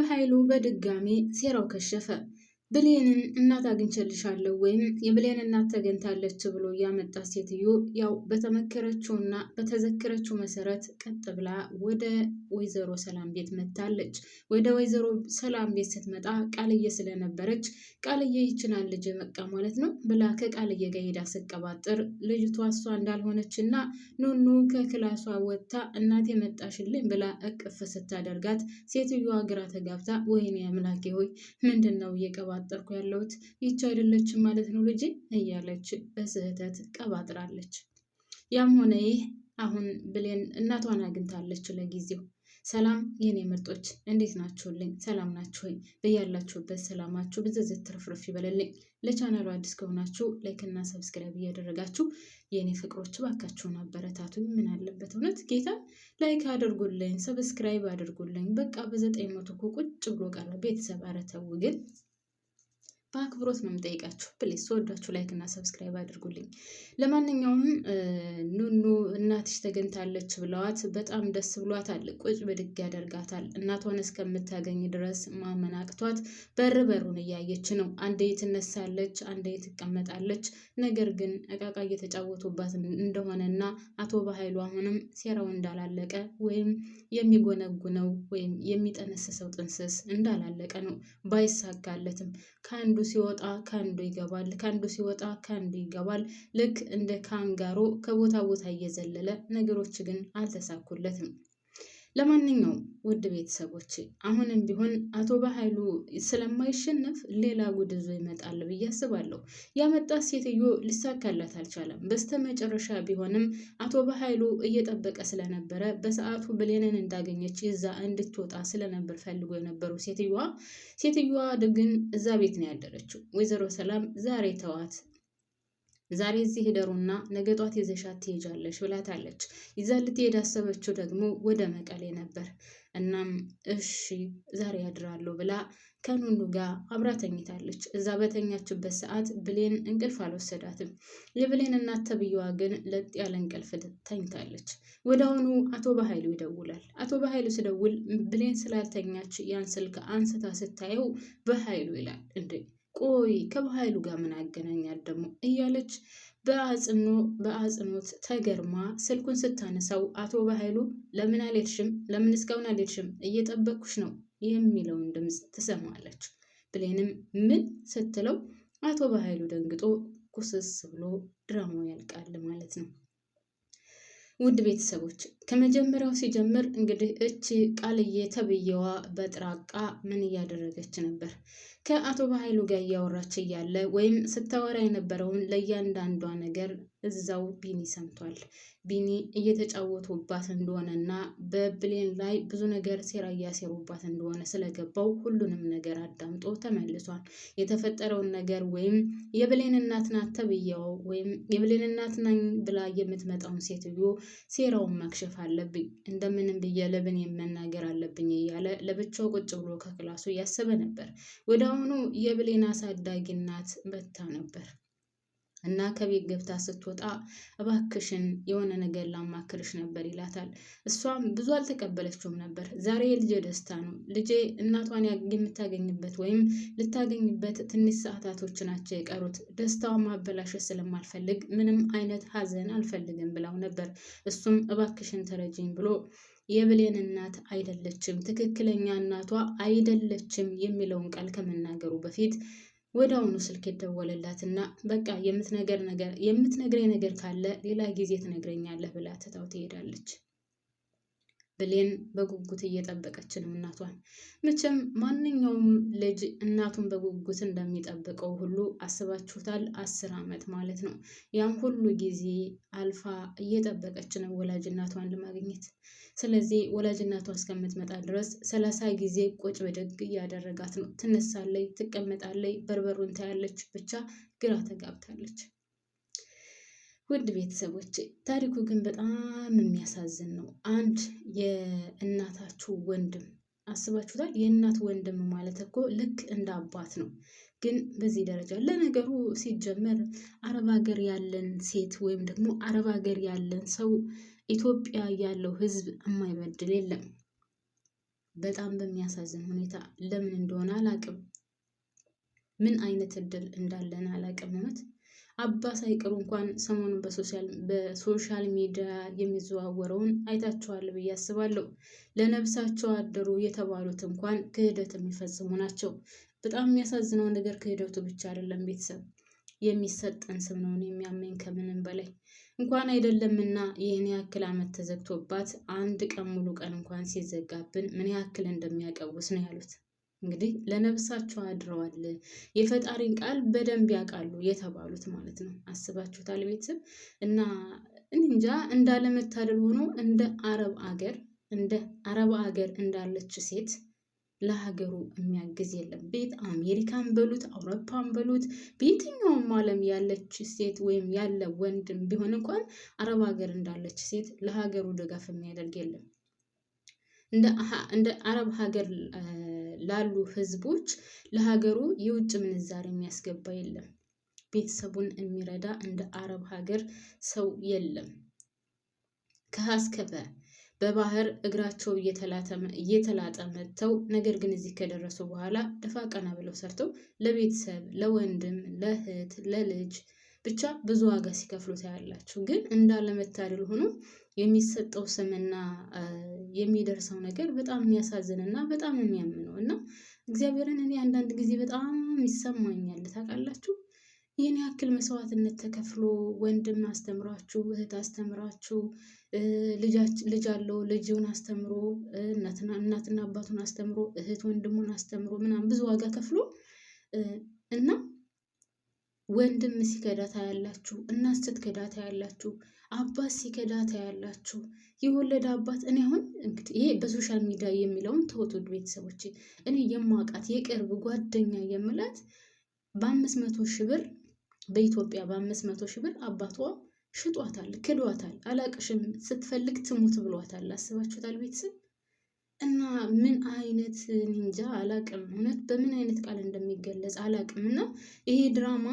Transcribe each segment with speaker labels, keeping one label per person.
Speaker 1: በኃይሉ በድጋሚ ሴራው ከሸፈ። ብሌንን እናት አግኝቼልሻለሁ ወይም የብሌን እናት ተገኝታለች ብሎ ያመጣት ሴትዮ ያው በተመከረችውና በተዘከረችው መሰረት ቀጥ ብላ ወደ ወይዘሮ ሰላም ቤት መታለች። ወደ ወይዘሮ ሰላም ቤት ስትመጣ ቃልዬ ስለነበረች ቃልዬ ይችናል ልጅ መቃ ማለት ነው ብላ ከቃልዬ ጋር ሄዳ ስቀባጥር ልጅቷ እሷ እንዳልሆነችና ኑኑ ከክላሷ ወጥታ እናቴ መጣሽልኝ ብላ እቅፍ ስታደርጋት ሴትዮዋ ግራ ተጋብታ ወይኔ አምላኬ ሆይ ምንድነው እየቀባጠርኩ ያለሁት? ይች አይደለችም ማለት ነው ልጅ እያለች በስህተት ቀባጥራለች። ያም ሆነ ይህ አሁን ብሌን እናቷን አግኝታለች ለጊዜው። ሰላም የኔ ምርጦች እንዴት ናችሁልኝ? ሰላም ናችሁ ሆይ? በያላችሁበት ሰላማችሁ ብዝዝት ትርፍርፍ ይበልልኝ። ለቻናሉ አዲስ ከሆናችሁ ላይክ እና ሰብስክራይብ እያደረጋችሁ የኔ ፍቅሮች ባካችሁን አበረታቱኝ። ምን አለበት እውነት ጌታ ላይክ አድርጉልኝ፣ ሰብስክራይብ አድርጉልኝ። በቃ በ900 እኮ ቁጭ ብሎ ቀረ ቤተሰብ። ኧረ ተው ግን በአክብሮት ነው የምጠይቃችሁ። ፕሊዝ ስወዳችሁ ላይክ እና ሰብስክራይብ አድርጉልኝ። ለማንኛውም ኑኑ እናትሽ ተገኝታለች ብለዋት በጣም ደስ ብሏታል። ቁጭ ብድግ ያደርጋታል። እናቷን እስከምታገኝ ድረስ ማመን አቅቷት በሩን እያየች ነው። አንዴ ትነሳለች፣ አንዴ ትቀመጣለች። ነገር ግን እቃቃ እየተጫወቱባት እንደሆነና አቶ በኃይሉ አሁንም ሴራው እንዳላለቀ ወይም የሚጎነጉነው ወይም የሚጠነስሰው ጥንስስ እንዳላለቀ ነው። ባይሳካለትም ከአንዱ ሲወጣ ከአንዱ ይገባል፣ ከአንዱ ሲወጣ ከአንዱ ይገባል። ልክ እንደ ካንጋሮ ከቦታ ቦታ እየዘለለ ነገሮች ግን አልተሳኩለትም። ለማንኛውም ውድ ቤተሰቦች አሁንም ቢሆን አቶ በኃይሉ ስለማይሸነፍ ሌላ ጉድ ይዞ ይመጣል ብዬ አስባለሁ። ያመጣት ሴትዮ ሊሳካላት አልቻለም። በስተመጨረሻ ቢሆንም አቶ በኃይሉ እየጠበቀ ስለነበረ በሰዓቱ ብሌንን እንዳገኘች ይዛ እንድትወጣ ስለነበር ፈልጎ የነበሩ ሴትዮዋ ግን እዛ ቤት ነው ያደረችው። ወይዘሮ ሰላም ዛሬ ተዋት፣ ዛሬ እዚህ ሄደሩና ነገ ጧት ይዘሻት ትሄጃለሽ ብላታለች። ይዛ ልትሄድ አሰበችው ደግሞ ወደ መቀሌ ነበር። እናም እሺ ዛሬ ያድራለሁ ብላ ከኑኑ ጋር አብራ ተኝታለች። እዛ በተኛችበት ሰዓት ብሌን እንቅልፍ አልወሰዳትም። የብሌን እናት ተብዬዋ ግን ለጥ ያለ እንቅልፍ ተኝታለች። ወደ አሁኑ አቶ በኃይሉ ይደውላል። አቶ በኃይሉ ሲደውል ብሌን ስላልተኛች ያን ስልክ አንስታ ስታየው በኃይሉ ይላል። እንዴ ቆይ ከበኃይሉ ጋር ምን አገናኛል ደግሞ እያለች በአጽኖት ተገርማ ስልኩን ስታነሳው አቶ በኃይሉ ለምን አልሄድሽም? ለምን እስካሁን አልሄድሽም? እየጠበኩሽ ነው የሚለውን ድምፅ ትሰማለች። ብሌንም ምን ስትለው አቶ በኃይሉ ደንግጦ ኩስስ ብሎ ድራማው ያልቃል ማለት ነው። ውድ ቤተሰቦች ከመጀመሪያው ሲጀምር እንግዲህ እቺ ቃልዬ ተብዬዋ በጥራቃ ምን እያደረገች ነበር? ከአቶ በኃይሉ ጋር እያወራች እያለ ወይም ስታወራ የነበረውን ለእያንዳንዷ ነገር እዛው ቢኒ ሰምቷል። ቢኒ እየተጫወቱባት እንደሆነና በብሌን ላይ ብዙ ነገር ሴራ እያሴሩባት እንደሆነ ስለገባው ሁሉንም ነገር አዳምጦ ተመልሷል። የተፈጠረውን ነገር ወይም የብሌን እናት ናት ተብዬው ወይም የብሌን እናት ነኝ ብላ የምትመጣውን ሴትዮ ሴራውን ማክሸፍ አለብኝ፣ እንደምንም ብዬ ለብሌን መናገር አለብኝ እያለ ለብቻው ቁጭ ብሎ ከክላሱ እያሰበ ነበር። ወደ አሁኑ የብሌን አሳዳጊ እናት መታ ነበር እና ከቤት ገብታ ስትወጣ እባክሽን የሆነ ነገር ላማክርሽ ነበር ይላታል። እሷም ብዙ አልተቀበለችውም ነበር። ዛሬ የልጄ ደስታ ነው፣ ልጄ እናቷን የምታገኝበት ወይም ልታገኝበት ትንሽ ሰዓታቶች ናቸው የቀሩት። ደስታዋን ማበላሸት ስለማልፈልግ ምንም አይነት ሀዘን አልፈልግም ብላው ነበር። እሱም እባክሽን ተረጂኝ ብሎ የብሌን እናት አይደለችም፣ ትክክለኛ እናቷ አይደለችም የሚለውን ቃል ከመናገሩ በፊት ወደ አሁኑ ስልክ የደወለላትና በቃ የምትነግረኝ ነገር ካለ ሌላ ጊዜ ትነግረኛለህ ብላ ትታው ትሄዳለች። ብሌን በጉጉት እየጠበቀች ነው እናቷን። መቼም ማንኛውም ልጅ እናቱን በጉጉት እንደሚጠብቀው ሁሉ አስባችሁታል? 10 ዓመት ማለት ነው። ያን ሁሉ ጊዜ አልፋ እየጠበቀች ነው ወላጅ እናቷን ለማግኘት። ስለዚህ ወላጅ እናቷ እስከምትመጣ ድረስ 30 ጊዜ ቁጭ ብድግ እያደረጋት ነው። ትነሳለች፣ ትቀመጣለች፣ በርበሩን ታያለች። ብቻ ግራ ተጋብታለች። ውድ ቤተሰቦች ታሪኩ ግን በጣም የሚያሳዝን ነው። አንድ የእናታችሁ ወንድም አስባችሁታል? የእናት ወንድም ማለት እኮ ልክ እንደ አባት ነው። ግን በዚህ ደረጃ ለነገሩ ሲጀመር አረብ ሀገር ያለን ሴት ወይም ደግሞ አረብ ሀገር ያለን ሰው ኢትዮጵያ ያለው ሕዝብ የማይበድል የለም። በጣም በሚያሳዝን ሁኔታ ለምን እንደሆነ አላቅም። ምን አይነት እድል እንዳለን አላቅም። እውነት አባ ሳይቀሩ እንኳን ሰሞኑን በሶሻል ሚዲያ የሚዘዋወረውን አይታችኋል ብዬ አስባለሁ። ለነብሳቸው አደሩ የተባሉት እንኳን ክህደት የሚፈጽሙ ናቸው። በጣም የሚያሳዝነው ነገር ክህደቱ ብቻ አይደለም ቤተሰብ የሚሰጠን ስም ነው የሚያመኝ ከምንም በላይ እንኳን አይደለምና ይህን ያክል ዓመት ተዘግቶባት አንድ ቀን ሙሉ ቀን እንኳን ሲዘጋብን ምን ያክል እንደሚያቀውስ ነው ያሉት። እንግዲህ ለነብሳቸው አድረዋል፣ የፈጣሪን ቃል በደንብ ያውቃሉ የተባሉት ማለት ነው። አስባችሁታል ቤተሰብ? እና እንጃ እንዳለመታደል ሆኖ እንደ አረብ አገር እንዳለች ሴት ለሀገሩ የሚያግዝ የለም። ቤት አሜሪካን በሉት አውሮፓን በሉት በየትኛውም ዓለም ያለች ሴት ወይም ያለ ወንድም ቢሆን እንኳን አረብ ሀገር እንዳለች ሴት ለሀገሩ ድጋፍ የሚያደርግ የለም። እንደ አረብ ሀገር ላሉ ህዝቦች ለሀገሩ የውጭ ምንዛሪ የሚያስገባ የለም። ቤተሰቡን የሚረዳ እንደ አረብ ሀገር ሰው የለም። ከሀስከፈ በባህር እግራቸው እየተላጠ መጥተው ነገር ግን እዚህ ከደረሱ በኋላ ደፋ ቀና ብለው ሰርተው ለቤተሰብ፣ ለወንድም፣ ለእህት፣ ለልጅ ብቻ ብዙ ዋጋ ሲከፍሉ ታያላችሁ። ግን እንዳለመታደል ሆኖ የሚሰጠው ስምና የሚደርሰው ነገር በጣም የሚያሳዝንና በጣም የሚያምነው እና እግዚአብሔርን እኔ አንዳንድ ጊዜ በጣም ይሰማኛል። ታውቃላችሁ ይህን ያክል መስዋዕትነት ተከፍሎ ወንድም አስተምራችሁ እህት አስተምራችሁ ልጅ አለው ልጅውን አስተምሮ እናትና አባቱን አስተምሮ እህት ወንድሙን አስተምሮ ምናምን ብዙ ዋጋ ከፍሎ እና ወንድም ሲከዳ ታያላችሁ፣ እናት ስትከዳ ታያላችሁ፣ አባት ሲከዳ ታያላችሁ። የወለደ አባት እኔ አሁን እንግዲህ ይሄ በሶሻል ሚዲያ የሚለውን ተወቱድ ቤተሰቦች እኔ የማውቃት የቅርብ ጓደኛ የምላት በ500,000 ብር በኢትዮጵያ በ500,000 ብር አባቷ ሽጧታል፣ ክዷታል፣ አላቅሽም ስትፈልግ ትሙት ብሏታል። አስባችሁታል ቤተሰብ? እና ምን አይነት እንጃ አላቅም፣ እውነት በምን አይነት ቃል እንደሚገለጽ አላቅም። እና ይሄ ድራማ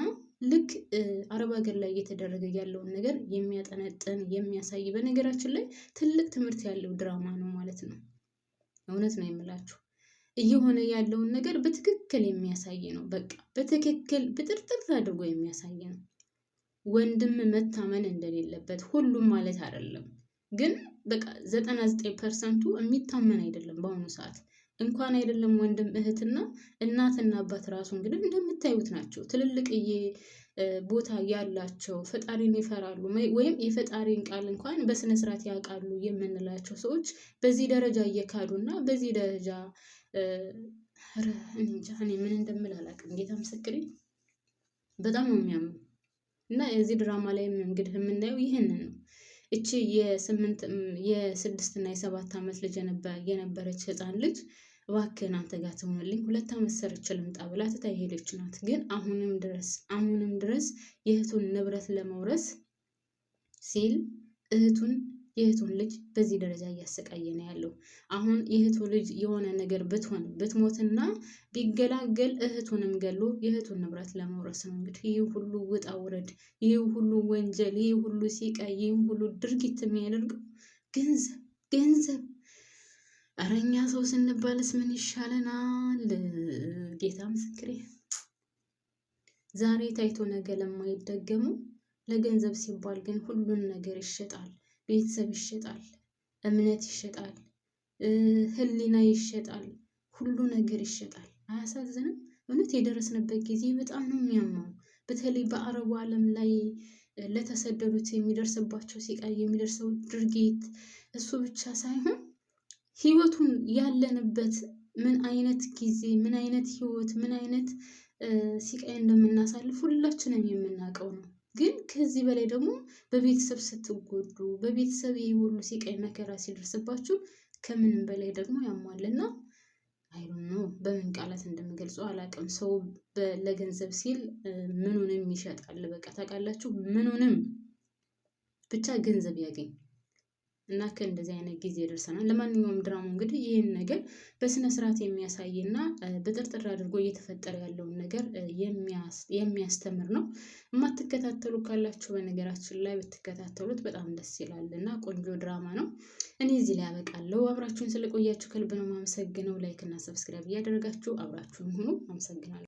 Speaker 1: ልክ አረብ ሀገር ላይ እየተደረገ ያለውን ነገር የሚያጠነጥን የሚያሳይ፣ በነገራችን ላይ ትልቅ ትምህርት ያለው ድራማ ነው ማለት ነው። እውነት ነው የምላችሁ እየሆነ ያለውን ነገር በትክክል የሚያሳይ ነው። በቃ በትክክል ብጥርጥር አድርጎ የሚያሳይ ነው። ወንድም መታመን እንደሌለበት ሁሉም ማለት አይደለም፣ ግን በቃ 99% የሚታመን አይደለም በአሁኑ ሰዓት። እንኳን አይደለም ወንድም እህትና እናትና አባት ራሱ እንግዲህ እንደምታዩት ናቸው። ትልልቅዬ ቦታ ያላቸው ፈጣሪን ይፈራሉ ወይም የፈጣሪን ቃል እንኳን በስነ ስርዓት ያውቃሉ የምንላቸው ሰዎች በዚህ ደረጃ እየካዱና በዚህ ደረጃ እንጃ እኔ ምን እንደምል አላውቅም። ጌታ ምስክሬ በጣም ነው የሚያምኑ እና የዚህ ድራማ ላይ እንግዲህ የምናየው ይህንን ነው። እቺ የ6 እና የ7 ዓመት ልጅ የነበረች ህፃን ልጅ እባክህን አንተ ጋር ትሆንልኝ 2 ዓመት ሰርቼ ልምጣ ብላ ትታ ሄደች ናት። ግን አሁንም ድረስ የእህቱን ንብረት ለመውረስ ሲል የእህቱን ልጅ በዚህ ደረጃ እያሰቃየ ነው ያለው። አሁን የእህቱ ልጅ የሆነ ነገር ብትሞትና ቢገላገል እህቱንም ገሎ የእህቱን ንብረት ለመውረስ ነው። እንግዲህ ይህ ሁሉ ውጣ ውረድ፣ ይህ ሁሉ ወንጀል፣ ይህ ሁሉ ሲቃይ፣ ይህ ሁሉ ድርጊት የሚያደርገው ገንዘብ። ኧረ እኛ ሰው ስንባልስ ምን ይሻለናል? ጌታ ምስክሬ ዛሬ ታይቶ ነገ ለማይደገሙ ለገንዘብ ሲባል ግን ሁሉን ነገር ይሸጣል። ቤተሰብ ይሸጣል፣ እምነት ይሸጣል፣ ህሊና ይሸጣል፣ ሁሉ ነገር ይሸጣል። አያሳዝንም? እውነት የደረስንበት ጊዜ በጣም ነው የሚያማው። በተለይ በአረቡ ዓለም ላይ ለተሰደዱት የሚደርስባቸው ሲቃይ የሚደርሰው ድርጊት እሱ ብቻ ሳይሆን ህይወቱን ያለንበት ምን አይነት ጊዜ ምን አይነት ህይወት ምን አይነት ሲቃይ እንደምናሳልፍ ሁላችንም የምናውቀው ነው። ግን ከዚህ በላይ ደግሞ በቤተሰብ ስትጎዱ በቤተሰብ ይህ ሁሉ ሲቃይ መከራ ሲደርስባችሁ ከምንም በላይ ደግሞ ያሟልና አይሉን በምን ቃላት እንደምገልጸው አላውቅም። ሰው ለገንዘብ ሲል ምኑንም ይሸጣል። በቃ ታውቃላችሁ፣ ምኑንም ብቻ ገንዘብ ያገኝ እና ከእንደዚህ አይነት ጊዜ ደርሰናል። ለማንኛውም ድራማው እንግዲህ ይህን ነገር በስነ ስርዓት የሚያሳይና በጥርጥር አድርጎ እየተፈጠረ ያለውን ነገር የሚያስተምር ነው። የማትከታተሉ ካላችሁ በነገራችን ላይ ብትከታተሉት በጣም ደስ ይላል እና ቆንጆ ድራማ ነው። እኔ እዚህ ላይ ያበቃለሁ። አብራችሁን ስለቆያችሁ ከልብ ነው የማመሰግነው። ላይክ እና ሰብስክራይብ እያደረጋችሁ አብራችሁን ሁኑ። አመሰግናለሁ።